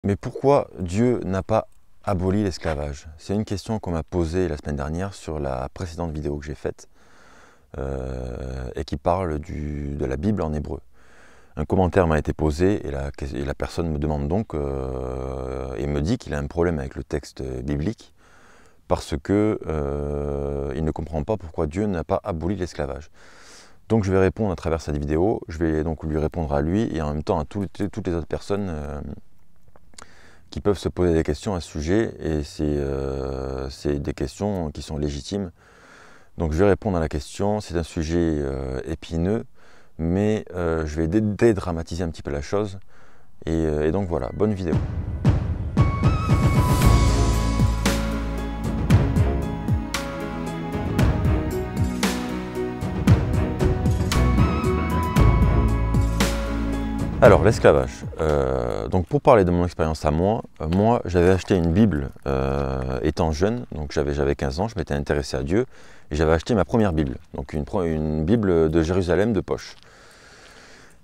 Mais pourquoi Dieu n'a pas aboli l'esclavage? C'est une question qu'on m'a posée la semaine dernière sur la précédente vidéo que j'ai faite et qui parle de la Bible en hébreu. Un commentaire m'a été posé et la personne me demande donc et me dit qu'il a un problème avec le texte biblique parce que il ne comprend pas pourquoi Dieu n'a pas aboli l'esclavage. Donc je vais répondre à travers cette vidéo, je vais donc lui répondre à lui et en même temps à toutes les autres personnes qui peuvent se poser des questions à ce sujet, et c'est des questions qui sont légitimes. Donc je vais répondre à la question. C'est un sujet épineux, mais je vais dédramatiser un petit peu la chose, et donc voilà, bonne vidéo. Alors l'esclavage, donc pour parler de mon expérience à moi, j'avais acheté une Bible étant jeune, donc j'avais 15 ans, je m'étais intéressé à Dieu, et j'avais acheté ma première Bible, donc une Bible de Jérusalem de poche.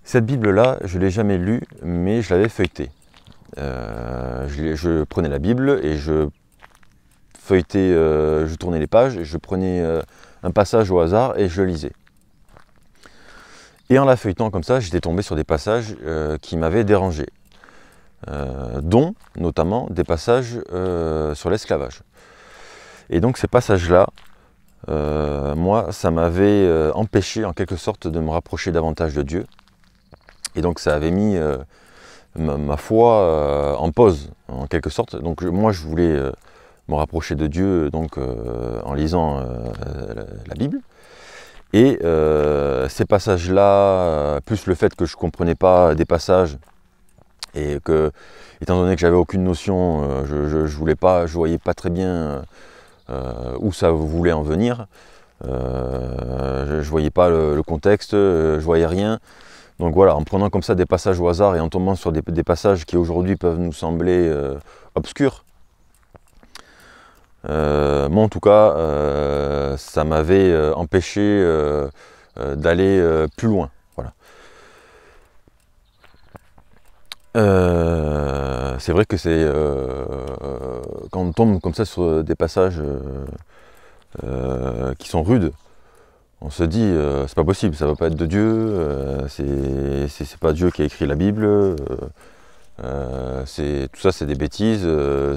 Cette Bible-là, je ne l'ai jamais lue, mais je l'avais feuilletée. Je prenais la Bible et je feuilletais, je tournais les pages, et je prenais un passage au hasard et je lisais. Et en la feuilletant comme ça, j'étais tombé sur des passages qui m'avaient dérangé, dont notamment des passages sur l'esclavage. Et donc ces passages-là, moi, ça m'avait empêché en quelque sorte de me rapprocher davantage de Dieu. Et donc ça avait mis ma foi en pause, en quelque sorte. Donc moi, je voulais me rapprocher de Dieu donc, en lisant la Bible. Et ces passages-là, plus le fait que je ne comprenais pas des passages, et que, étant donné que j'avais aucune notion, je voyais pas très bien où ça voulait en venir. Je ne voyais pas le contexte, je voyais rien. Donc voilà, en prenant comme ça des passages au hasard et en tombant sur des passages qui aujourd'hui peuvent nous sembler obscurs, moi en tout cas, ça m'avait empêché d'aller plus loin. Voilà. C'est vrai que quand on tombe comme ça sur des passages qui sont rudes, on se dit c'est pas possible, ça va pas être de Dieu, c'est pas Dieu qui a écrit la Bible, tout ça c'est des bêtises,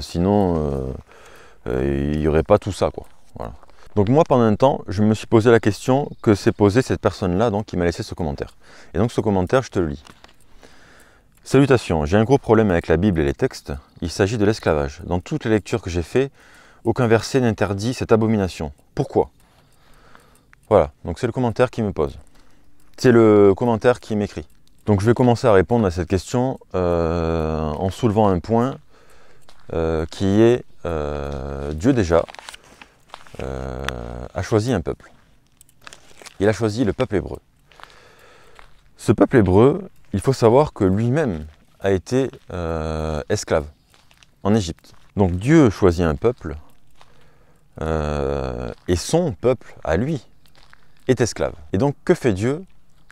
sinon il n'y aurait pas tout ça, quoi. Voilà. Donc moi, pendant un temps, je me suis posé la question que s'est posée cette personne-là, donc qui m'a laissé ce commentaire. Et donc ce commentaire, je te le lis. Salutations, j'ai un gros problème avec la Bible et les textes. Il s'agit de l'esclavage. Dans toutes les lectures que j'ai faites, aucun verset n'interdit cette abomination. Pourquoi? Voilà, donc c'est le commentaire qui me pose. C'est le commentaire qui m'écrit. Donc je vais commencer à répondre à cette question en soulevant un point qui est Dieu déjà a choisi un peuple. Il a choisi le peuple hébreu. Ce peuple hébreu, il faut savoir que lui-même a été esclave en Égypte. Donc Dieu choisit un peuple et son peuple, à lui, est esclave. Et donc que fait Dieu?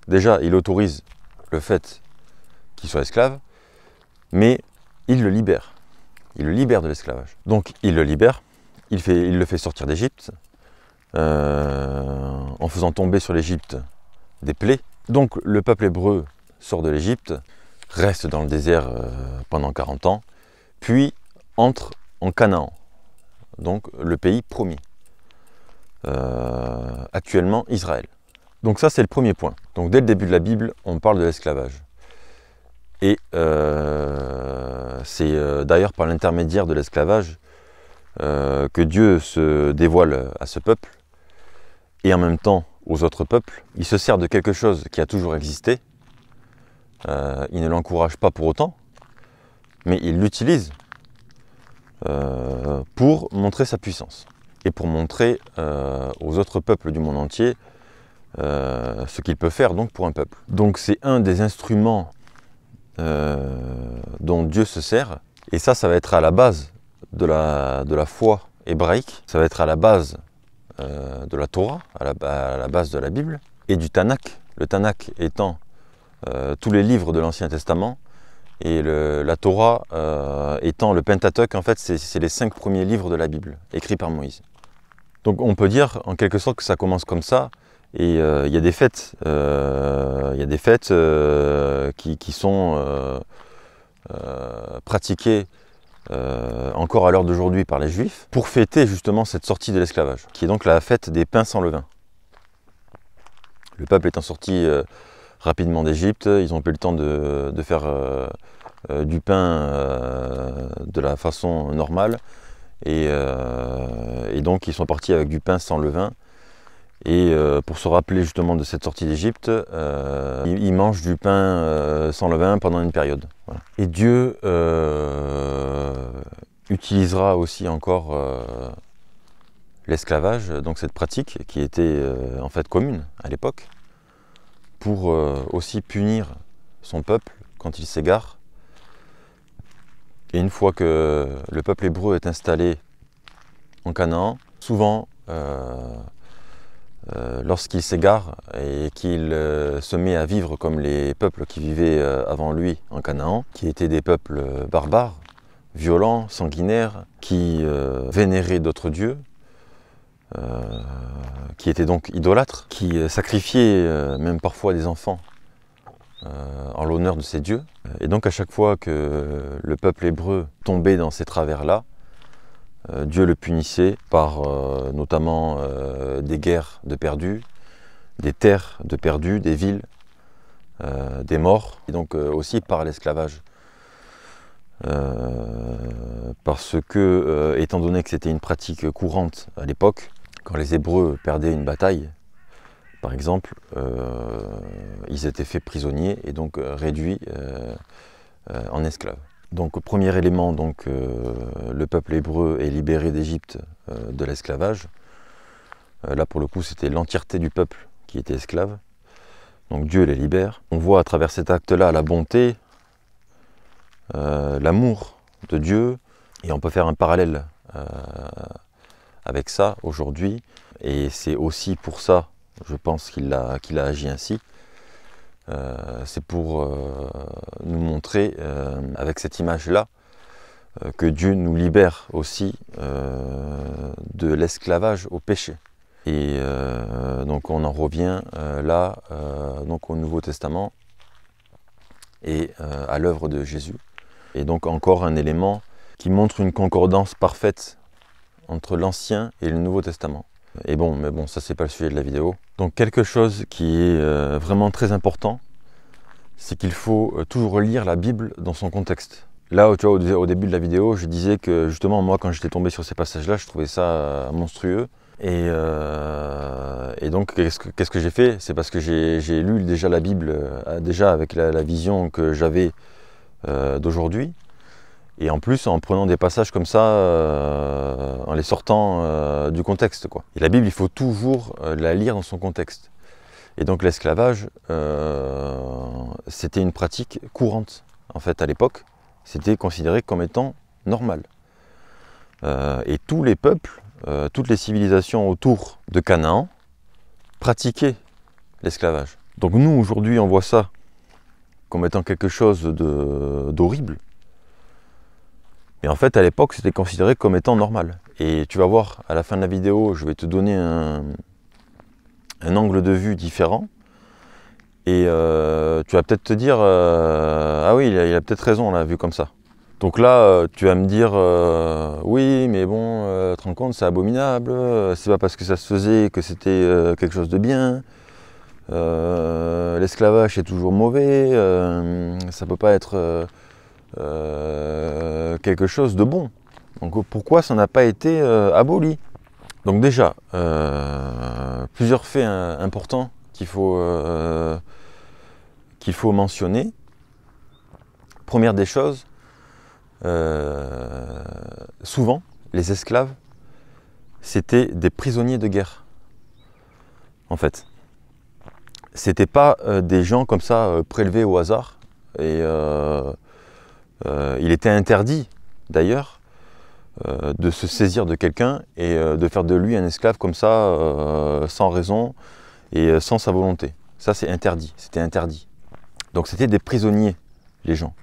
Déjà, il autorise le fait qu'il soit esclave, mais il le libère. Il le libère de l'esclavage. Donc il le libère, il le fait sortir d'Égypte, en faisant tomber sur l'Égypte des plaies. Donc le peuple hébreu sort de l'Égypte, reste dans le désert pendant 40 ans, puis entre en Canaan, donc le pays promis, actuellement Israël. Donc ça c'est le premier point. Donc dès le début de la Bible, on parle de l'esclavage. Et c'est d'ailleurs par l'intermédiaire de l'esclavage que Dieu se dévoile à ce peuple et en même temps aux autres peuples. Il se sert de quelque chose qui a toujours existé. Il ne l'encourage pas pour autant, mais il l'utilise pour montrer sa puissance et pour montrer aux autres peuples du monde entier ce qu'il peut faire donc pour un peuple. Donc c'est un des instruments dont Dieu se sert, et ça va être à la base de la foi hébraïque, ça va être à la base de la Torah, à la base de la Bible, et du Tanakh. Le Tanakh étant tous les livres de l'Ancien Testament Et la Torah étant le Pentateuque, en fait, c'est les 5 premiers livres de la Bible, écrits par Moïse. Donc on peut dire en quelque sorte que ça commence comme ça, et il y a des fêtes, qui sont pratiquées encore à l'heure d'aujourd'hui par les Juifs, pour fêter justement cette sortie de l'esclavage, qui est donc la fête des pains sans levain. Le peuple étant sorti rapidement d'Égypte, ils ont eu le temps de faire du pain de la façon normale, et donc ils sont partis avec du pain sans levain, et pour se rappeler justement de cette sortie d'Égypte, ils mangent du pain sans levain pendant une période. Voilà. Et Dieu utilisera aussi encore l'esclavage, donc cette pratique qui était en fait commune à l'époque, pour aussi punir son peuple quand il s'égare. Et une fois que le peuple hébreu est installé en Canaan, souvent, lorsqu'il s'égare et qu'il se met à vivre comme les peuples qui vivaient avant lui en Canaan, qui étaient des peuples barbares, violents, sanguinaires, qui vénéraient d'autres dieux, qui étaient donc idolâtres, qui sacrifiaient même parfois des enfants en l'honneur de ces dieux. Et donc à chaque fois que le peuple hébreu tombait dans ces travers-là, Dieu le punissait par notamment des guerres de perdus, des terres de perdus, des villes, des morts, et donc aussi par l'esclavage. Parce que, étant donné que c'était une pratique courante à l'époque, quand les Hébreux perdaient une bataille, par exemple, ils étaient faits prisonniers et donc réduits en esclaves. Donc premier élément, donc, le peuple hébreu est libéré d'Égypte de l'esclavage. Là pour le coup c'était l'entièreté du peuple qui était esclave. Donc Dieu les libère. On voit à travers cet acte-là la bonté, l'amour de Dieu, et on peut faire un parallèle avec ça aujourd'hui. Et c'est aussi pour ça, je pense qu'il a agi ainsi. C'est pour nous montrer avec cette image-là que Dieu nous libère aussi de l'esclavage au péché. Et donc on en revient là donc au Nouveau Testament et à l'œuvre de Jésus. Et donc encore un élément qui montre une concordance parfaite entre l'Ancien et le Nouveau Testament. Et bon, mais bon, ça c'est pas le sujet de la vidéo. Donc quelque chose qui est vraiment très important, c'est qu'il faut toujours lire la Bible dans son contexte. Là, tu vois, au début de la vidéo, je disais que justement, moi, quand j'étais tombé sur ces passages-là, je trouvais ça monstrueux. Et donc, qu'est-ce que j'ai fait? C'est parce que j'ai lu déjà la Bible, déjà avec la vision que j'avais d'aujourd'hui. Et en plus, en prenant des passages comme ça, en les sortant du contexte, quoi. Et la Bible, il faut toujours la lire dans son contexte. Et donc l'esclavage, c'était une pratique courante, en fait, à l'époque. C'était considéré comme étant normal. Et tous les peuples, toutes les civilisations autour de Canaan pratiquaient l'esclavage. Donc nous, aujourd'hui, on voit ça comme étant quelque chose d'horrible. Mais en fait, à l'époque, c'était considéré comme étant normal. Et tu vas voir, à la fin de la vidéo, je vais te donner un angle de vue différent. Et tu vas peut-être te dire, ah oui, il a peut-être raison, là, vu comme ça. Donc là, tu vas me dire, oui, mais bon, te rends compte, c'est abominable, c'est pas parce que ça se faisait que c'était quelque chose de bien. L'esclavage est toujours mauvais, ça peut pas être quelque chose de bon. Donc pourquoi ça n'a pas été aboli? Donc déjà, plusieurs faits importants qu'il faut mentionner. Première des choses, souvent les esclaves c'était des prisonniers de guerre. En fait, c'était pas des gens comme ça prélevés au hasard. Et il était interdit d'ailleurs de se saisir de quelqu'un et de faire de lui un esclave comme ça sans raison et sans sa volonté. Ça c'est interdit, c'était interdit. Donc c'était des prisonniers, les gens.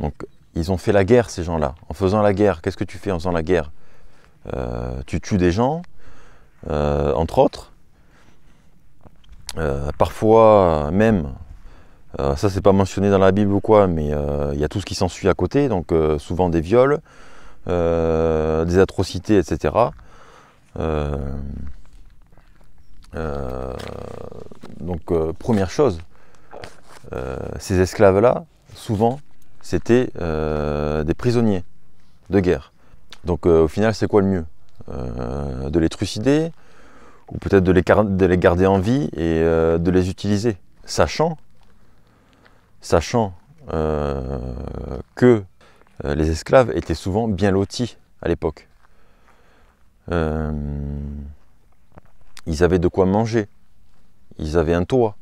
Donc ils ont fait la guerre, ces gens-là. En faisant la guerre, qu'est-ce que tu fais en faisant la guerre? Tu tues des gens, entre autres. Parfois même, ça c'est pas mentionné dans la Bible ou quoi, mais il y a tout ce qui s'ensuit à côté, donc souvent des viols, des atrocités, etc. Donc première chose, ces esclaves-là, souvent, c'était des prisonniers de guerre. Donc au final, c'est quoi le mieux? De les trucider, ou peut-être de les garder en vie et de les utiliser, sachant que les esclaves étaient souvent bien lotis à l'époque. Ils avaient de quoi manger, ils avaient un toit,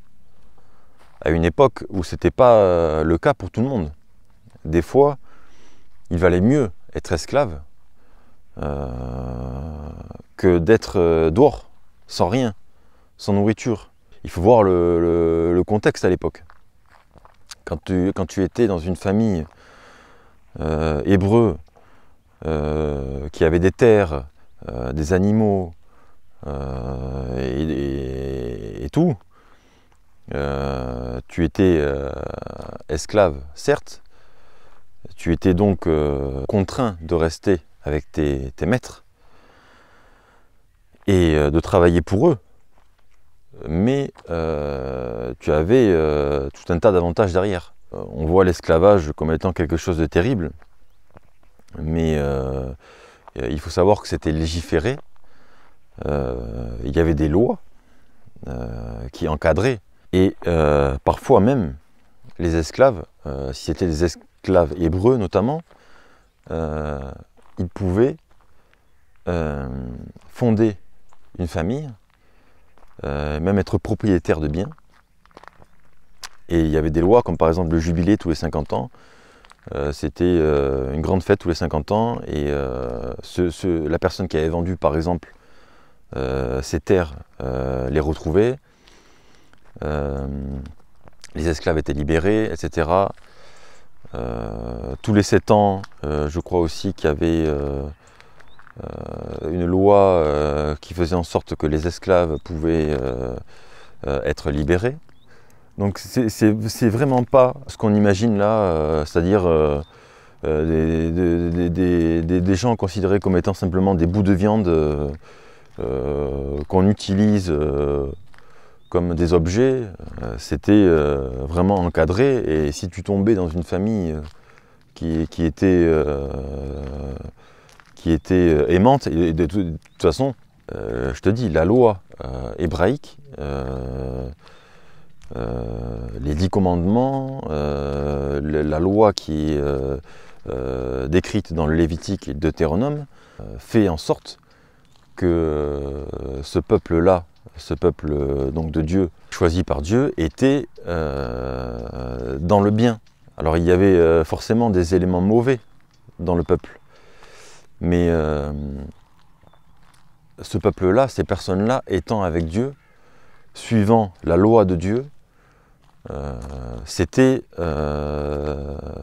à une époque où ce n'était pas le cas pour tout le monde. Des fois, il valait mieux être esclave que d'être dehors, sans rien, sans nourriture. Il faut voir le contexte à l'époque. Quand tu étais dans une famille hébreu, qui avait des terres, des animaux et tout, tu étais esclave, certes, tu étais donc contraint de rester avec tes maîtres et de travailler pour eux, mais tu avais tout un tas d'avantages derrière. On voit l'esclavage comme étant quelque chose de terrible, mais il faut savoir que c'était légiféré, il y avait des lois qui encadraient, et parfois même les esclaves, si c'était des esclaves hébreux notamment, ils pouvaient fonder une famille, même être propriétaire de biens. Et il y avait des lois comme par exemple le jubilé tous les 50 ans. C'était une grande fête tous les 50 ans, et la personne qui avait vendu par exemple ses terres les retrouvait, les esclaves étaient libérés, etc. Tous les 7 ans, je crois aussi qu'il y avait une loi qui faisait en sorte que les esclaves pouvaient être libérés. Donc c'est vraiment pas ce qu'on imagine là, c'est-à-dire des gens considérés comme étant simplement des bouts de viande qu'on utilise comme des objets. C'était vraiment encadré, et si tu tombais dans une famille qui était aimante, et de toute façon, je te dis, la loi hébraïque, les 10 commandements, la loi qui est décrite dans le Lévitique et le Deutéronome, fait en sorte que ce peuple-là, ce peuple donc de Dieu, choisi par Dieu, était dans le bien. Alors il y avait forcément des éléments mauvais dans le peuple, mais ce peuple-là, ces personnes-là étant avec Dieu, suivant la loi de Dieu, c'était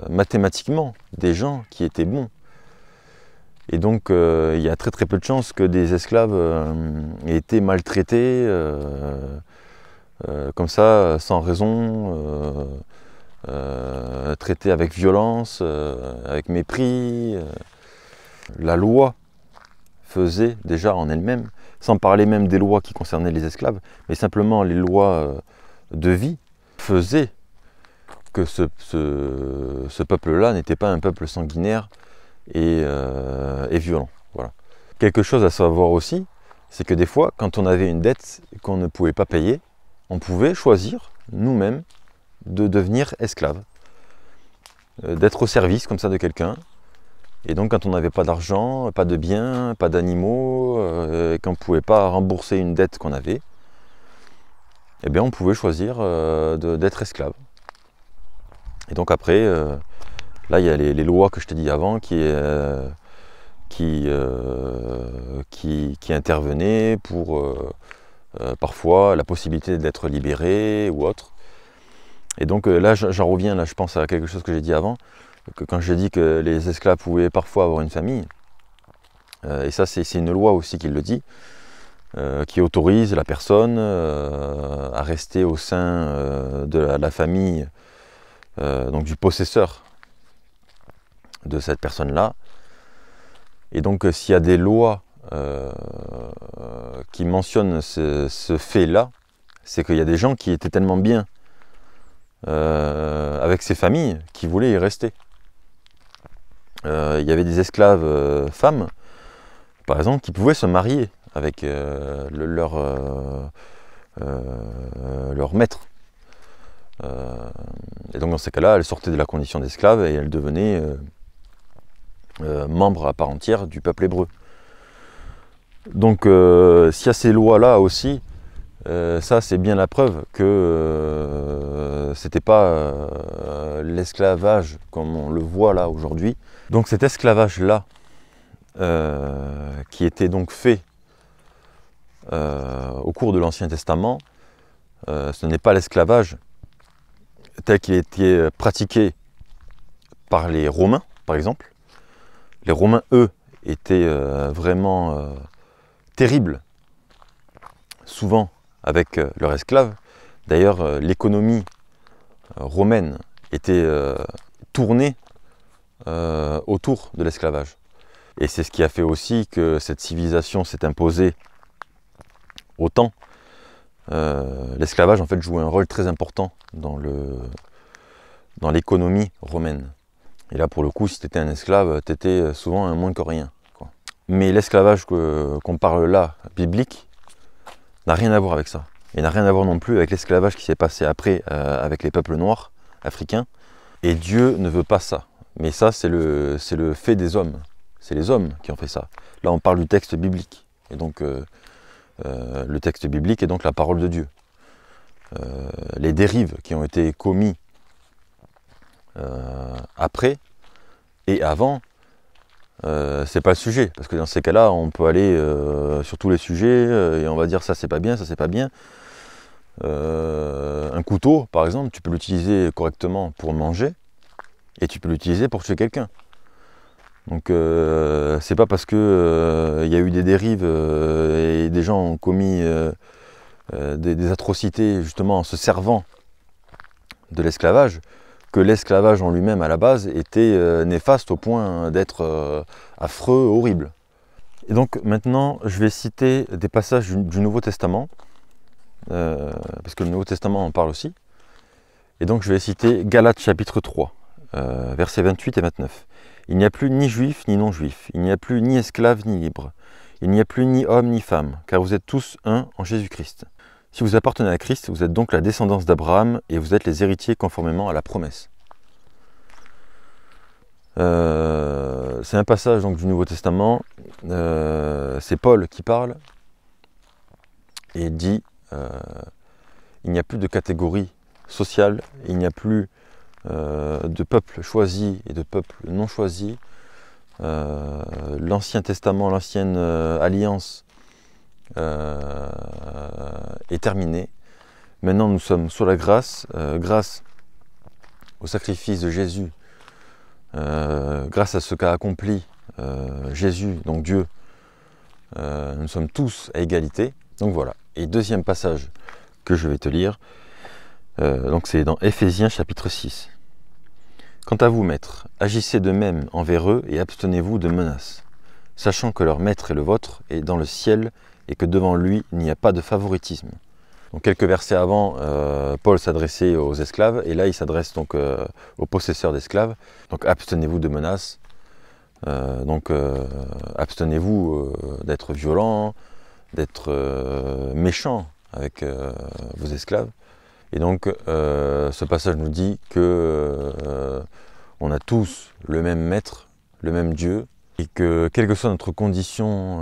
mathématiquement des gens qui étaient bons. Et donc il y a très très peu de chances que des esclaves aient été maltraités comme ça, sans raison, traités avec violence, avec mépris. La loi faisait déjà en elle-même, sans parler même des lois qui concernaient les esclaves, mais simplement les lois de vie, faisaient que ce peuple-là n'était pas un peuple sanguinaire et violent. Voilà. Quelque chose à savoir aussi, c'est que des fois, quand on avait une dette qu'on ne pouvait pas payer, on pouvait choisir nous-mêmes de devenir esclave, d'être au service comme ça de quelqu'un. Et donc quand on n'avait pas d'argent, pas de biens, pas d'animaux, et qu'on ne pouvait pas rembourser une dette qu'on avait, eh bien on pouvait choisir d'être esclave. Et donc après, là il y a les lois que je t'ai dit avant qui intervenaient pour parfois la possibilité d'être libéré ou autre. Et donc là j'en reviens, là je pense à quelque chose que j'ai dit avant, que quand j'ai dit que les esclaves pouvaient parfois avoir une famille, et ça c'est une loi aussi qui le dit, qui autorise la personne à rester au sein de la famille, donc du possesseur de cette personne-là. Et donc s'il y a des lois qui mentionnent ce fait-là, c'est qu'il y a des gens qui étaient tellement bien avec ces familles qui voulaient y rester. Il y avait des esclaves femmes, par exemple, qui pouvaient se marier avec leur maître. Et donc dans ces cas-là, elles sortaient de la condition d'esclave et elles devenaient membres à part entière du peuple hébreu. Donc s'il y a ces lois-là aussi, ça c'est bien la preuve que c'était pas l'esclavage comme on le voit là aujourd'hui. Donc cet esclavage-là, qui était donc fait au cours de l'Ancien Testament, ce n'est pas l'esclavage tel qu'il était pratiqué par les Romains, par exemple. Les Romains, eux, étaient vraiment terribles, souvent avec leurs esclaves. D'ailleurs, l'économie romaine était tournée autour de l'esclavage. Et c'est ce qui a fait aussi que cette civilisation s'est imposée autant. L'esclavage en fait jouait un rôle très important dans l'économie romaine. Et là pour le coup, si tu étais un esclave, tu étais souvent un moins que rien, quoi. Mais l'esclavage qu'on parle là, biblique, n'a rien à voir avec ça. Et n'a rien à voir non plus avec l'esclavage qui s'est passé après avec les peuples noirs africains. Et Dieu ne veut pas ça. Mais ça, c'est le fait des hommes. C'est les hommes qui ont fait ça. Là, on parle du texte biblique. Et donc, le texte biblique est donc la parole de Dieu. Les dérives qui ont été commis après et avant, c'est pas le sujet. Parce que dans ces cas-là, on peut aller sur tous les sujets et on va dire ça c'est pas bien, ça c'est pas bien. Un couteau, par exemple, tu peux l'utiliser correctement pour manger et tu peux l'utiliser pour tuer quelqu'un. Donc c'est pas parce que y a eu des dérives et des gens ont commis des atrocités justement en se servant de l'esclavage que l'esclavage en lui-même à la base était néfaste au point d'être affreux, horrible. Et donc maintenant je vais citer des passages du Nouveau Testament, parce que le Nouveau Testament en parle aussi. Et donc je vais citer Galates chapitre 3, versets 28 et 29. Il n'y a plus ni juif ni non-juif, il n'y a plus ni esclave ni libre, il n'y a plus ni homme ni femme, car vous êtes tous un en Jésus-Christ. Si vous appartenez à Christ, vous êtes donc la descendance d'Abraham et vous êtes les héritiers conformément à la promesse. C'est un passage donc, du Nouveau Testament, c'est Paul qui parle et dit il n'y a plus de catégorie sociale, il n'y a plus de peuple choisi et de peuple non choisi. L'Ancien Testament, l'ancienne alliance est terminée. Maintenant nous sommes sous la grâce, grâce au sacrifice de Jésus, grâce à ce qu'a accompli Jésus, donc Dieu, nous sommes tous à égalité. Donc voilà. Et deuxième passage que je vais te lire, donc c'est dans Éphésiens chapitre 6. Quant à vous, maîtres, agissez de même envers eux et abstenez-vous de menaces, sachant que leur maître et le vôtre est dans le ciel et que devant lui il n'y a pas de favoritisme. Donc quelques versets avant, Paul s'adressait aux esclaves et là il s'adresse donc aux possesseurs d'esclaves. Donc abstenez-vous de menaces, abstenez-vous d'être violent, d'être méchant avec vos esclaves. Et donc ce passage nous dit que on a tous le même maître, le même Dieu, et que quelle que soit notre condition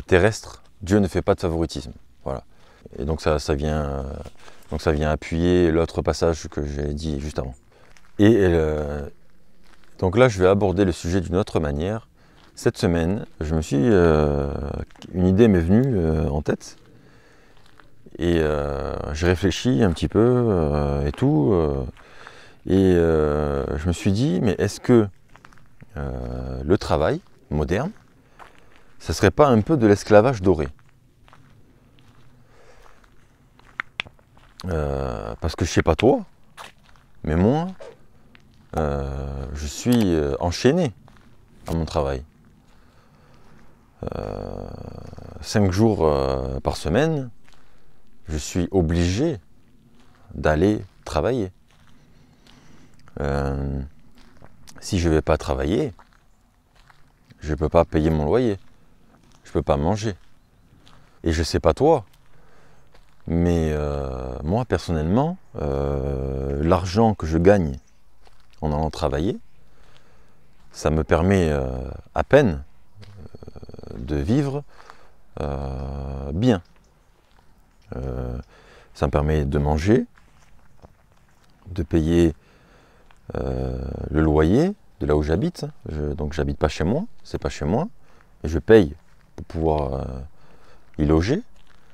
terrestre, Dieu ne fait pas de favoritisme. Voilà. Et donc ça vient appuyer l'autre passage que j'ai dit juste avant. Et donc là, je vais aborder le sujet d'une autre manière. Cette semaine, une idée m'est venue en tête. Et j'ai réfléchi un petit peu et tout. Et je me suis dit, mais est-ce que le travail moderne, ça serait pas un peu de l'esclavage doré? Parce que je sais pas toi, mais moi, je suis enchaîné à mon travail. 5 jours par semaine, je suis obligé d'aller travailler. Si je ne vais pas travailler, je ne peux pas payer mon loyer, je ne peux pas manger. Et je ne sais pas toi, mais moi personnellement, l'argent que je gagne en allant travailler, ça me permet à peine de vivre bien. Ça me permet de manger, de payer le loyer de là où j'habite. Donc j'habite pas chez moi, c'est pas chez moi, et je paye pour pouvoir y loger.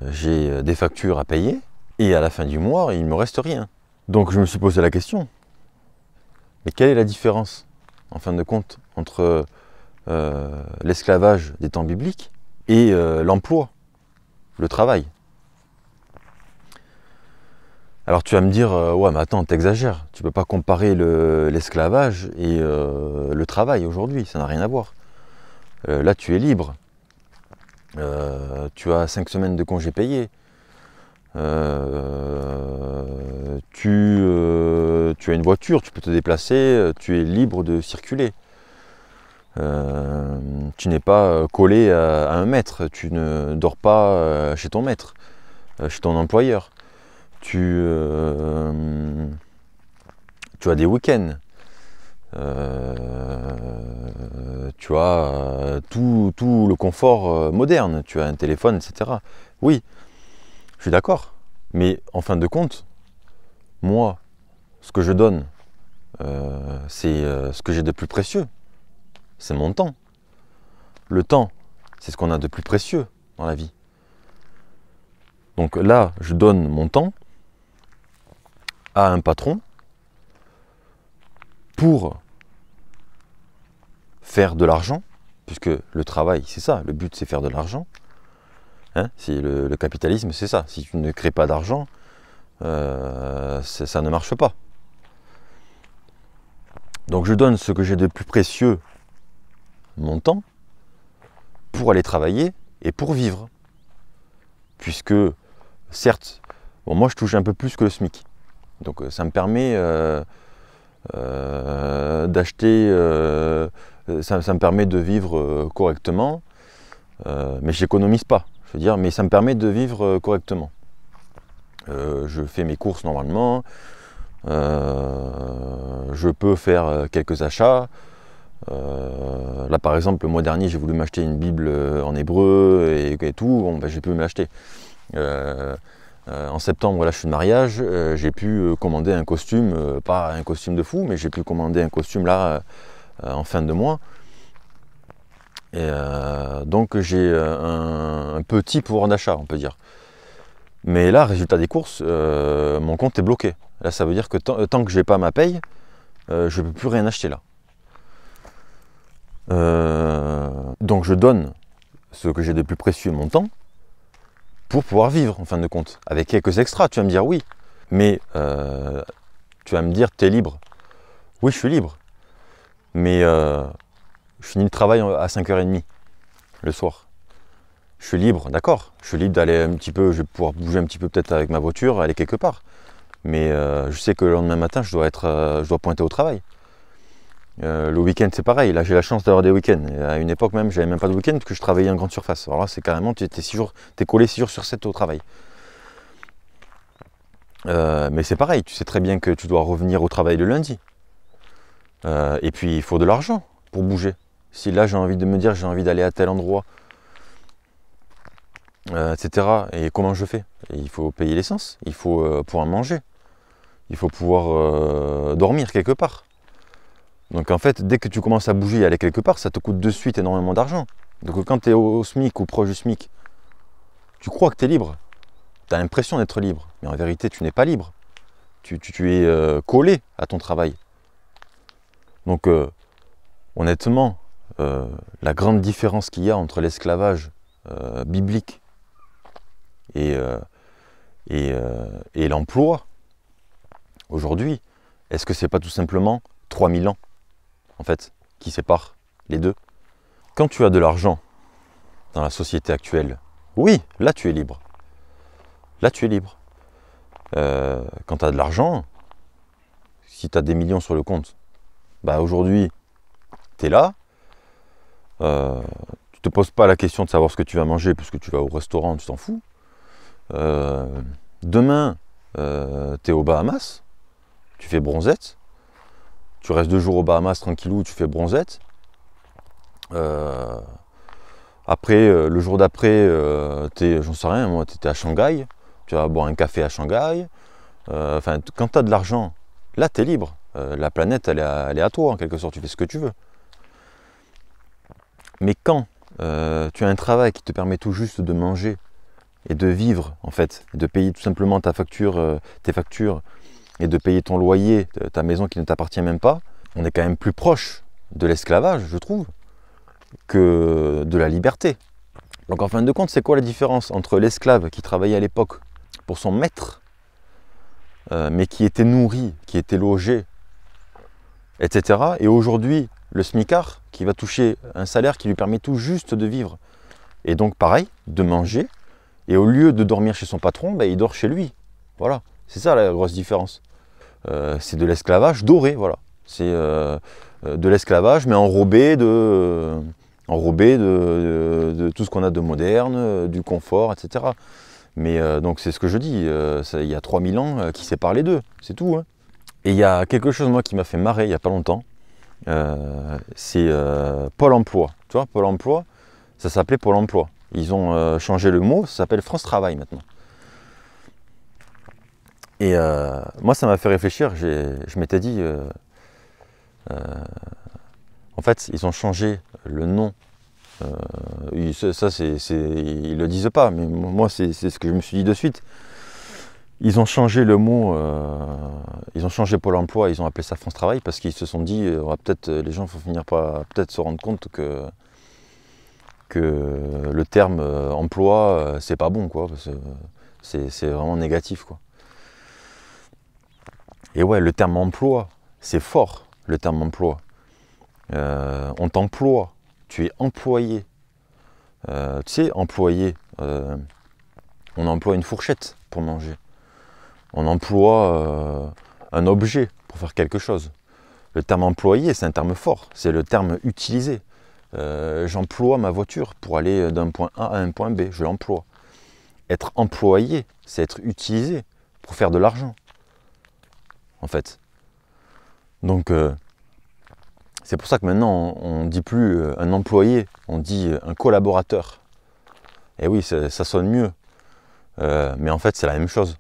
J'ai des factures à payer, et à la fin du mois, il ne me reste rien. Donc je me suis posé la question, mais quelle est la différence, en fin de compte, entre l'esclavage des temps bibliques et l'emploi, le travail? Alors tu vas me dire, ouais mais attends, t'exagères, tu peux pas comparer l'esclavage et le travail aujourd'hui, ça n'a rien à voir. Là tu es libre, tu as 5 semaines de congés payés, tu as une voiture, tu peux te déplacer, tu es libre de circuler. Tu n'es pas collé à un maître, tu ne dors pas chez ton maître, chez ton employeur. Tu as des week-ends, tu as tout le confort moderne, tu as un téléphone, etc. Oui, je suis d'accord, mais en fin de compte, moi, ce que je donne, c'est ce que j'ai de plus précieux, c'est mon temps. Le temps, c'est ce qu'on a de plus précieux dans la vie. Donc là, je donne mon temps à un patron pour faire de l'argent, puisque le travail, c'est ça, le but c'est faire de l'argent. Hein, le capitalisme, c'est ça. Si tu ne crées pas d'argent, ça ne marche pas. Donc je donne ce que j'ai de plus précieux, mon temps, pour aller travailler et pour vivre. Puisque, certes, bon, moi je touche un peu plus que le SMIC. Donc ça me permet d'acheter, ça me permet de vivre correctement, mais j'économise pas, je veux dire, mais ça me permet de vivre correctement. Je fais mes courses normalement, je peux faire quelques achats. Là par exemple le mois dernier j'ai voulu m'acheter une Bible en hébreu et tout, bon, ben, j'ai pu me l'acheter. En septembre, là, je suis de mariage, j'ai pu commander un costume, pas un costume de fou, mais j'ai pu commander un costume là en fin de mois. Et donc j'ai un petit pouvoir d'achat, on peut dire. Mais là, résultat des courses, mon compte est bloqué. Là, ça veut dire que tant que j'ai pas ma paye, je ne peux plus rien acheter là. Donc je donne ce que j'ai de plus précieux, mon temps, pour pouvoir vivre en fin de compte, avec quelques extras. Tu vas me dire oui, mais tu vas me dire tu es libre. Oui, je suis libre, mais je finis le travail à 5h30 le soir. Je suis libre, d'accord, je suis libre d'aller un petit peu, je vais pouvoir bouger un petit peu peut-être avec ma voiture, aller quelque part, mais je sais que le lendemain matin je dois pointer au travail. Le week-end c'est pareil, là j'ai la chance d'avoir des week-ends. À une époque même j'avais même pas de week-end parce que je travaillais en grande surface. Alors là c'est carrément, tu es collé 6 jours sur 7 au travail. Mais c'est pareil, tu sais très bien que tu dois revenir au travail le lundi. Et puis il faut de l'argent pour bouger. Si là j'ai envie de me dire j'ai envie d'aller à tel endroit, etc. Et comment je fais? Il faut payer l'essence, il faut pouvoir manger, il faut pouvoir dormir quelque part. Donc en fait, dès que tu commences à bouger et aller quelque part, ça te coûte de suite énormément d'argent. Donc quand tu es au SMIC ou proche du SMIC, tu crois que tu es libre. Tu as l'impression d'être libre. Mais en vérité, tu n'es pas libre. tu es collé à ton travail. Donc honnêtement, la grande différence qu'il y a entre l'esclavage biblique et l'emploi, aujourd'hui, est-ce que c'est pas tout simplement 3000 ans, en fait, qui séparent les deux? Quand tu as de l'argent dans la société actuelle, oui, là tu es libre. Là tu es libre. Quand tu as de l'argent, si tu as des millions sur le compte, bah aujourd'hui, tu es là, tu te poses pas la question de savoir ce que tu vas manger, parce que tu vas au restaurant, tu t'en fous. Demain, tu es aux Bahamas, tu fais bronzette, tu restes 2 jours aux Bahamas tranquillou, tu fais bronzette. Après, le jour d'après, j'en sais rien, moi, tu étais à Shanghai, tu vas boire un café à Shanghai. Enfin, quand tu as de l'argent, là, tu es libre. La planète, elle est à toi, en quelque sorte, tu fais ce que tu veux. Mais quand tu as un travail qui te permet tout juste de manger et de vivre, en fait, de payer tout simplement tes factures, et de payer ton loyer, ta maison qui ne t'appartient même pas, on est quand même plus proche de l'esclavage, je trouve, que de la liberté. Donc en fin de compte, c'est quoi la différence entre l'esclave qui travaillait à l'époque pour son maître, mais qui était nourri, qui était logé, etc. Et aujourd'hui, le smicard qui va toucher un salaire qui lui permet tout juste de vivre. Et donc pareil, de manger, et au lieu de dormir chez son patron, ben, il dort chez lui. Voilà, c'est ça la grosse différence. C'est de l'esclavage doré, voilà. C'est de l'esclavage, mais enrobé de tout ce qu'on a de moderne, du confort, etc. Mais donc c'est ce que je dis, il y a 3000 ans qui séparent les deux, c'est tout. Hein. Et il y a quelque chose moi qui m'a fait marrer il n'y a pas longtemps, c'est Pôle emploi. Tu vois, Pôle emploi, ça s'appelait Pôle emploi. Ils ont changé le mot, ça s'appelle France Travail maintenant. Et moi ça m'a fait réfléchir, je m'étais dit, en fait ils ont changé le nom. Ça, ils le disent pas, mais moi c'est ce que je me suis dit de suite. Ils ont changé le mot, ils ont changé Pôle emploi, ils ont appelé ça France Travail parce qu'ils se sont dit, les gens vont finir par peut-être se rendre compte que le terme emploi, c'est pas bon, quoi, parce que c'est vraiment négatif, quoi. Et ouais, le terme emploi, c'est fort, le terme emploi. On t'emploie, tu es employé. Tu sais, employé, on emploie une fourchette pour manger. On emploie un objet pour faire quelque chose. Le terme employé, c'est un terme fort, c'est le terme utilisé. J'emploie ma voiture pour aller d'un point A à un point B, je l'emploie. Être employé, c'est être utilisé pour faire de l'argent, en fait. Donc, c'est pour ça que maintenant, on ne dit plus un employé, on dit un collaborateur. Et oui, ça sonne mieux. Mais en fait, c'est la même chose.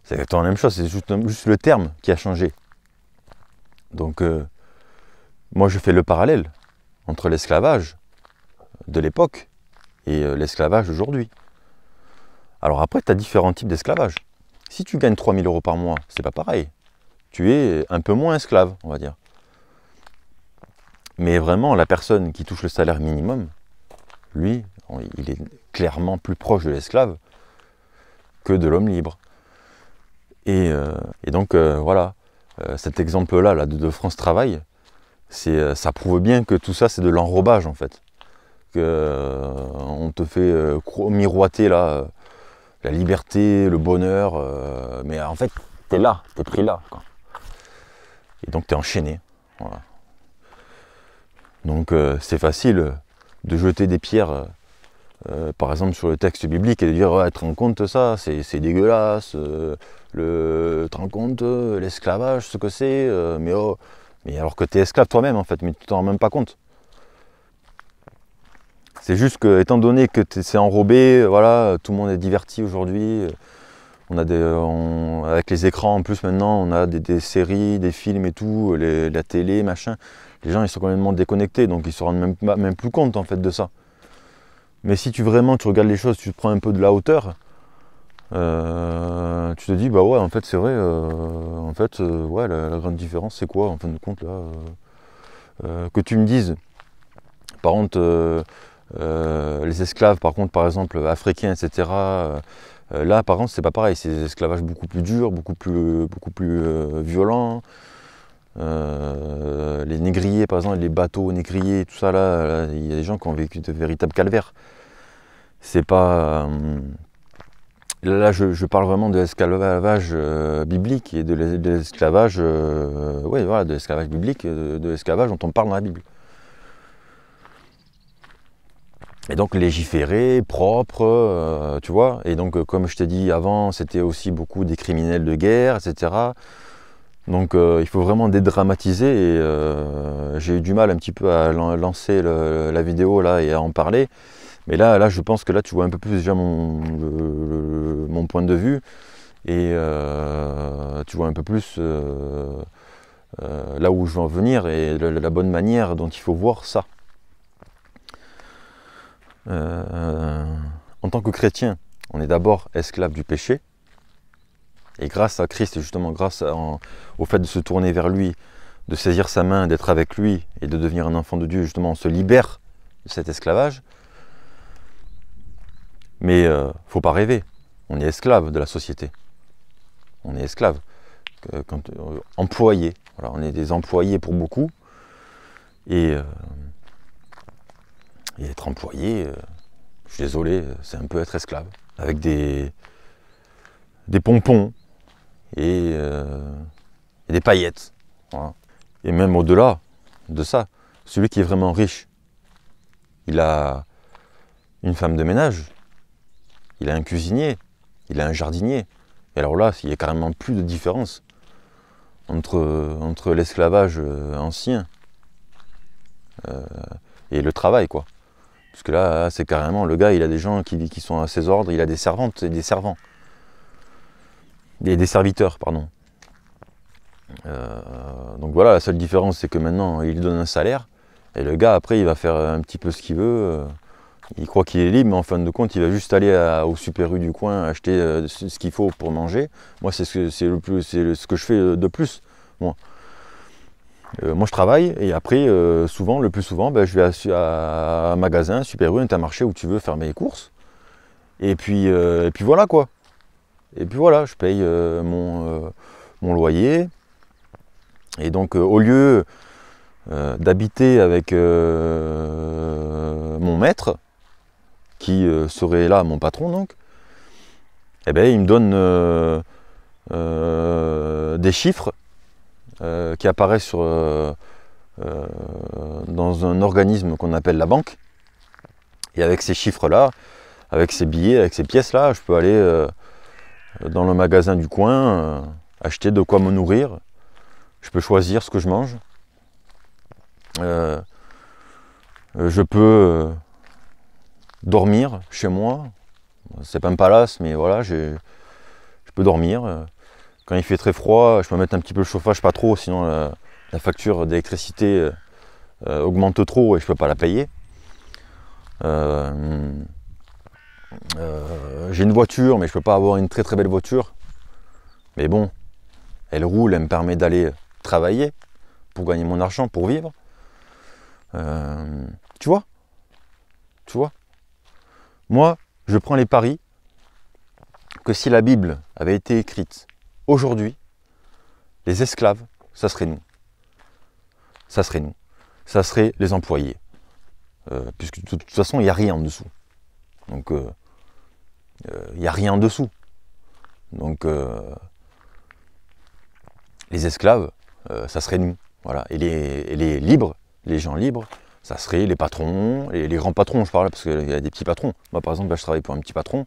C'est exactement la même chose, c'est juste le terme qui a changé. Donc, moi, je fais le parallèle entre l'esclavage de l'époque et l'esclavage d'aujourd'hui. Alors après, tu as différents types d'esclavage. Si tu gagnes 3000 € par mois, c'est pas pareil. Tu es un peu moins esclave, on va dire. Mais vraiment, la personne qui touche le salaire minimum, lui, il est clairement plus proche de l'esclave que de l'homme libre. Et donc, voilà, cet exemple-là de France Travail, ça prouve bien que tout ça, c'est de l'enrobage, en fait. On te fait miroiter là, la liberté, le bonheur, mais en fait, t'es là, t'es pris là, quoi. Et donc, t'es enchaîné. Voilà. Donc, c'est facile de jeter des pierres, par exemple, sur le texte biblique et de dire ouais, « te rends compte ça, c'est dégueulasse, te rends compte l'esclavage, ce que c'est, mais alors que tu es esclave toi-même, en fait, mais tu t'en rends même pas compte. » C'est juste que, étant donné que c'est enrobé, voilà, tout le monde est diverti aujourd'hui. Avec les écrans en plus maintenant, on a des séries, des films et tout, la télé, machin. Les gens ils sont complètement déconnectés, donc ils se rendent même plus compte en fait de ça. Mais si tu regardes les choses, tu te prends un peu de la hauteur, tu te dis, bah ouais, en fait, c'est vrai, ouais, la grande différence, c'est quoi, en fin de compte, là que tu me dises, par contre, les esclaves, par contre, par exemple, africains, etc., là, par contre, c'est pas pareil, c'est des esclavages beaucoup plus durs, beaucoup plus violents. Les négriers, par exemple, les bateaux négriers, tout ça, là, il y a des gens qui ont vécu de véritables calvaires. C'est pas... là, je parle vraiment de l'esclavage biblique et de l'esclavage, ouais, voilà, de l'esclavage biblique, de l'esclavage dont on parle dans la Bible. Et donc légiféré, propre, tu vois. Et donc, comme je t'ai dit avant, c'était aussi beaucoup des criminels de guerre, etc. Donc il faut vraiment dédramatiser et j'ai eu du mal un petit peu à lancer la vidéo là et à en parler. Mais là, je pense que là tu vois un peu plus déjà mon point de vue et tu vois un peu plus là où je veux en venir et la bonne manière dont il faut voir ça. En tant que chrétien, on est d'abord esclave du péché. Et grâce à Christ, et justement grâce au fait de se tourner vers lui, de saisir sa main, d'être avec lui et de devenir un enfant de Dieu, justement on se libère de cet esclavage. Mais faut pas rêver, on est esclave de la société. On est esclave, employé. Voilà, on est des employés pour beaucoup. Et être employé, je suis désolé, c'est un peu être esclave. Avec des pompons et des paillettes. Voilà. Et même au-delà de ça, celui qui est vraiment riche, il a une femme de ménage, il a un cuisinier, il a un jardinier. Et alors là, il n'y a carrément plus de différence entre l'esclavage ancien et le travail, quoi. Parce que là, c'est carrément, le gars, il a des gens qui sont à ses ordres, il a des servantes et des servants. Des serviteurs, pardon. Donc voilà, la seule différence, c'est que maintenant, il lui donne un salaire, et le gars, après, il va faire un petit peu ce qu'il veut. Il croit qu'il est libre, mais en fin de compte, il va juste aller au Super U du coin, acheter ce qu'il faut pour manger. Moi, c'est ce que je fais de plus. Moi, je travaille, et après, souvent, le plus souvent, ben, je vais à un magasin, Super U, Intermarché, où tu veux faire mes courses. Et puis voilà, quoi. Et puis voilà, je paye mon loyer. Et donc, au lieu d'habiter avec mon maître, qui serait là mon patron, donc, eh ben, il me donne des chiffres qui apparaissent dans un organisme qu'on appelle la banque. Et avec ces chiffres-là, avec ces billets, avec ces pièces-là, je peux aller dans le magasin du coin, acheter de quoi me nourrir. Je peux choisir ce que je mange. Je peux dormir chez moi. C'est pas un palace, mais voilà, je peux dormir. Quand il fait très froid, je peux mettre un petit peu le chauffage, pas trop, sinon la facture d'électricité augmente trop et je peux pas la payer. J'ai une voiture, mais je peux pas avoir une très très belle voiture. Mais bon, elle roule, elle me permet d'aller travailler pour gagner mon argent, pour vivre. Tu vois? Moi, je prends les paris que si la Bible avait été écrite aujourd'hui, les esclaves, ça serait nous. Ça serait nous. Ça serait les employés. Puisque de toute façon, il n'y a rien en dessous. Donc, il n'y a rien en dessous. Donc, les esclaves, ça serait nous. Voilà. Et les libres, les gens libres, ça serait les patrons, les grands patrons, je parle, parce qu'il y a des petits patrons. Moi, par exemple, là, je travaille pour un petit patron.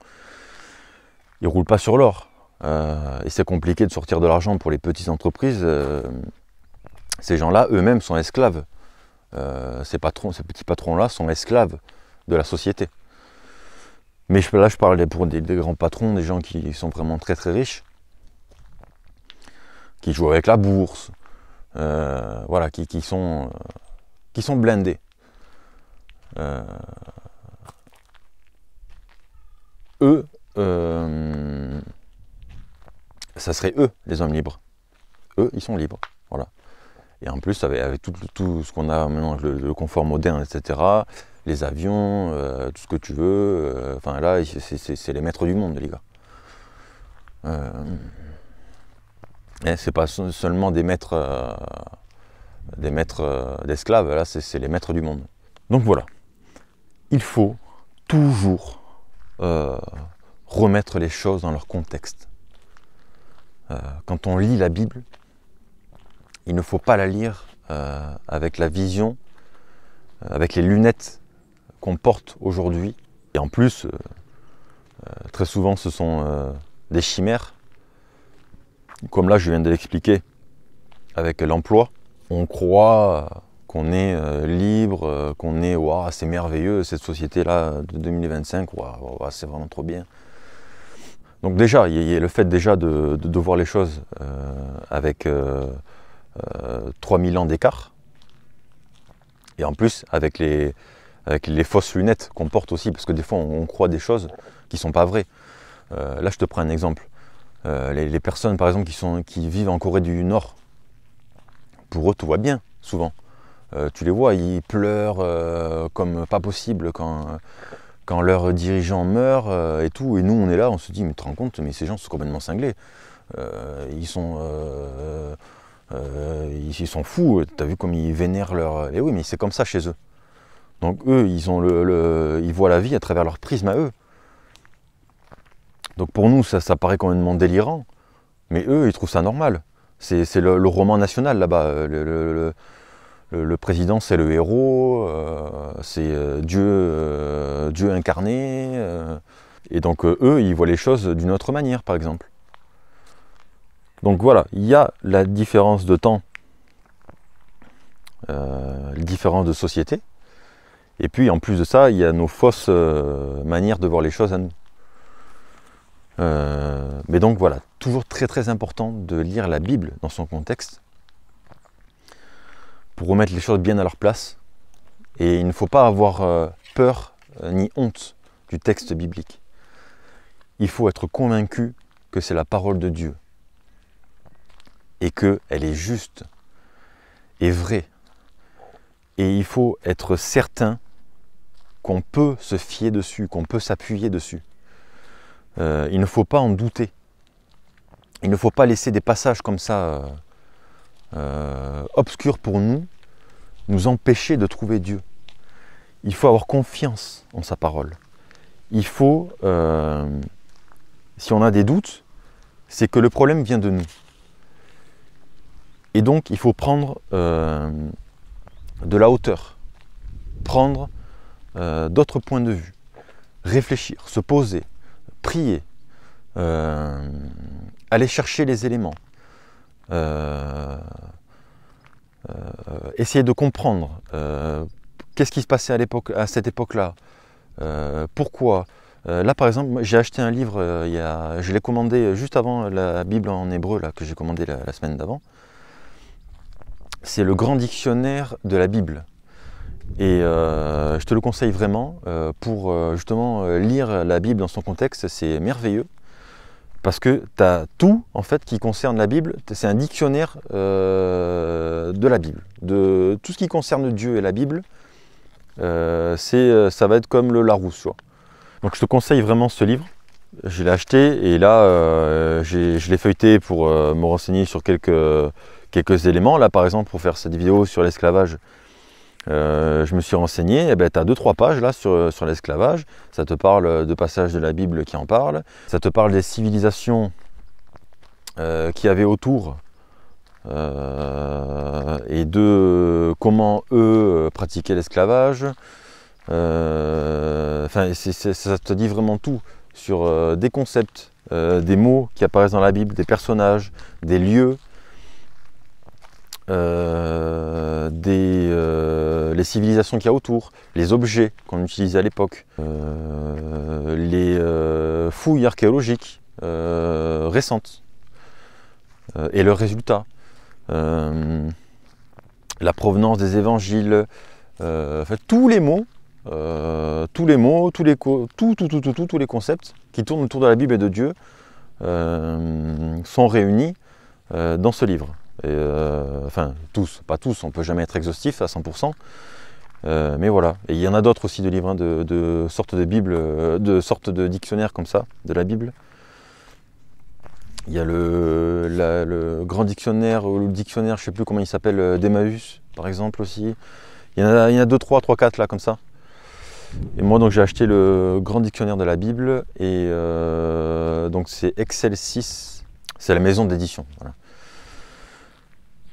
Il ne roule pas sur l'or. Et c'est compliqué de sortir de l'argent pour les petites entreprises. Ces gens-là, eux-mêmes, sont esclaves. Ces petits patrons-là sont esclaves de la société. Mais là, je parle pour des grands patrons, des gens qui sont vraiment très très riches, qui jouent avec la bourse, voilà, qui sont blindés. Eux, ça serait eux, les hommes libres. Eux, ils sont libres. Voilà. Et en plus, avec tout ce qu'on a maintenant, le confort moderne, etc., les avions, tout ce que tu veux, enfin là, c'est les maîtres du monde, les gars. C'est pas seulement des maîtres d'esclaves, là, c'est les maîtres du monde. Donc voilà. Il faut toujours remettre les choses dans leur contexte. Quand on lit la Bible, il ne faut pas la lire avec la vision, avec les lunettes qu'on porte aujourd'hui. Et en plus, très souvent, ce sont des chimères. Comme là, je viens de l'expliquer avec l'emploi. On croit qu'on est libre, qu'on est wow, c'est merveilleux, cette société-là de 2025, wow, c'est vraiment trop bien. Donc déjà, il y a le fait déjà de voir les choses avec 3000 ans d'écart. Et en plus, avec les fausses lunettes qu'on porte aussi, parce que des fois, on croit des choses qui ne sont pas vraies. Là, je te prends un exemple. Les personnes, par exemple, qui vivent en Corée du Nord, pour eux, tout va bien, souvent. Tu les vois, ils pleurent comme pas possible quand leur dirigeant meurt et tout. Et nous, on est là, on se dit, mais tu te rends compte, mais ces gens sont complètement cinglés. Ils sont fous. Tu as vu comme ils vénèrent leur... Et oui, mais c'est comme ça chez eux. Donc eux, ils voient la vie à travers leur prisme à eux. Donc pour nous, ça paraît complètement délirant. Mais eux, ils trouvent ça normal. C'est le roman national là-bas. Le président, c'est le héros, c'est Dieu incarné. Et donc eux, ils voient les choses d'une autre manière, par exemple. Donc voilà, il y a la différence de temps, la différence de société. Et puis en plus de ça, il y a nos fausses manières de voir les choses à nous. Mais donc voilà, toujours très très important de lire la Bible dans son contexte pour remettre les choses bien à leur place. Et il ne faut pas avoir peur ni honte du texte biblique. Il faut être convaincu que c'est la parole de Dieu et qu'elle est juste et vraie. Et il faut être certain qu'on peut se fier dessus, qu'on peut s'appuyer dessus. Il ne faut pas en douter. Il ne faut pas laisser des passages comme ça obscurs pour nous empêcher de trouver Dieu. Il faut avoir confiance en sa parole. Il faut, si on a des doutes, c'est que le problème vient de nous. Et donc, il faut prendre de la hauteur, prendre d'autres points de vue, réfléchir, se poser, prier, aller chercher les éléments, essayer de comprendre qu'est-ce qui se passait à cette époque-là, pourquoi. Là par exemple, j'ai acheté un livre, je l'ai commandé juste avant la Bible en hébreu là, que j'ai commandé la semaine d'avant. C'est le grand dictionnaire de la Bible. Et je te le conseille vraiment pour justement lire la Bible dans son contexte, c'est merveilleux. Parce que tu as tout en fait qui concerne la Bible, c'est un dictionnaire de la Bible. De tout ce qui concerne Dieu et la Bible, ça va être comme le Larousse. Tu vois. Donc je te conseille vraiment ce livre. Je l'ai acheté et là je l'ai feuilleté pour me renseigner sur quelques éléments. Là par exemple pour faire cette vidéo sur l'esclavage, je me suis renseigné, tu as 2-3 pages là sur l'esclavage, ça te parle de passages de la Bible qui en parlent, ça te parle des civilisations qu'il y avait autour et de comment eux pratiquaient l'esclavage. Enfin, ça te dit vraiment tout sur des concepts, des mots qui apparaissent dans la Bible, des personnages, des lieux. Les civilisations qu'il y a autour, les objets qu'on utilisait à l'époque, les fouilles archéologiques récentes et leurs résultats, la provenance des évangiles, enfin, tous les mots, tous les concepts qui tournent autour de la Bible et de Dieu sont réunis dans ce livre. Et, enfin, tous, pas tous, on ne peut jamais être exhaustif à 100%. Mais voilà, et il y en a d'autres aussi de livres, hein, de sortes de Bibles, de sortes de dictionnaires comme ça, de la Bible. Il y a le grand dictionnaire, ou le dictionnaire, je ne sais plus comment il s'appelle, d'Emmaüs, par exemple aussi. Il y en a 2, 3, 4 là, comme ça. Et moi, donc, j'ai acheté le grand dictionnaire de la Bible, et donc c'est Excel 6, c'est la maison d'édition. Voilà.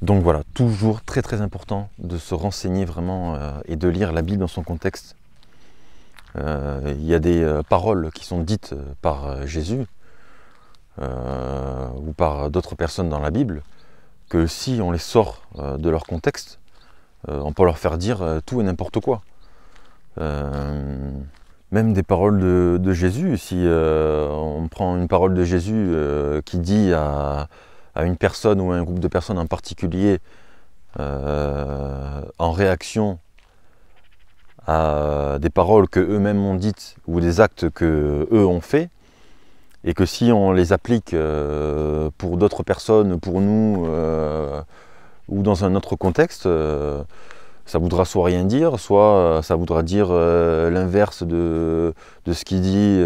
Donc voilà, toujours très très important de se renseigner vraiment et de lire la Bible dans son contexte. Il y a des paroles qui sont dites par Jésus ou par d'autres personnes dans la Bible, que si on les sort de leur contexte, on peut leur faire dire tout et n'importe quoi. Même des paroles de Jésus, si on prend une parole de Jésus qui dit à une personne ou à un groupe de personnes en particulier en réaction à des paroles que eux-mêmes ont dites ou des actes que eux ont faits, et que si on les applique pour d'autres personnes, pour nous ou dans un autre contexte, ça voudra soit rien dire, soit ça voudra dire l'inverse de ce qu'il dit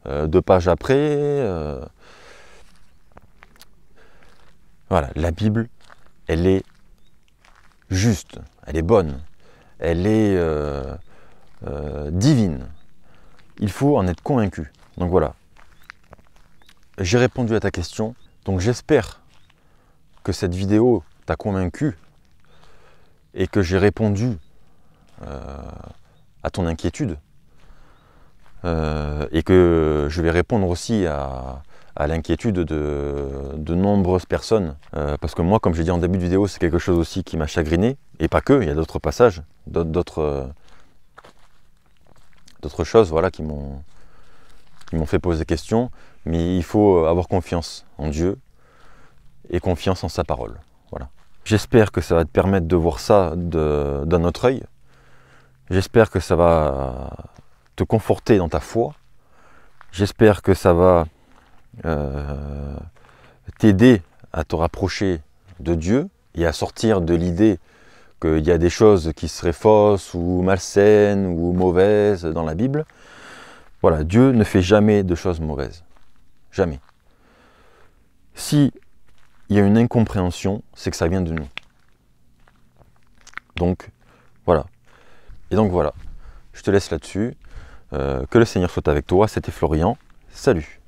2 pages après. Voilà, la Bible, elle est juste, elle est bonne, elle est divine. Il faut en être convaincu. Donc voilà, j'ai répondu à ta question. Donc j'espère que cette vidéo t'a convaincu et que j'ai répondu à ton inquiétude et que je vais répondre aussi à l'inquiétude de nombreuses personnes, parce que moi, comme j'ai dit en début de vidéo, c'est quelque chose aussi qui m'a chagriné, et pas que, il y a d'autres passages, d'autres choses, voilà, qui m'ont fait poser question, mais il faut avoir confiance en Dieu et confiance en sa parole. Voilà. J'espère que ça va te permettre de voir ça d'un autre œil. J'espère que ça va te conforter dans ta foi. J'espère que ça va t'aider à te rapprocher de Dieu et à sortir de l'idée qu'il y a des choses qui seraient fausses ou malsaines ou mauvaises dans la Bible. Voilà, Dieu ne fait jamais de choses mauvaises. Jamais. Si il y a une incompréhension, c'est que ça vient de nous. Donc, voilà. Et donc voilà, je te laisse là-dessus. Que le Seigneur soit avec toi. C'était Florian. Salut.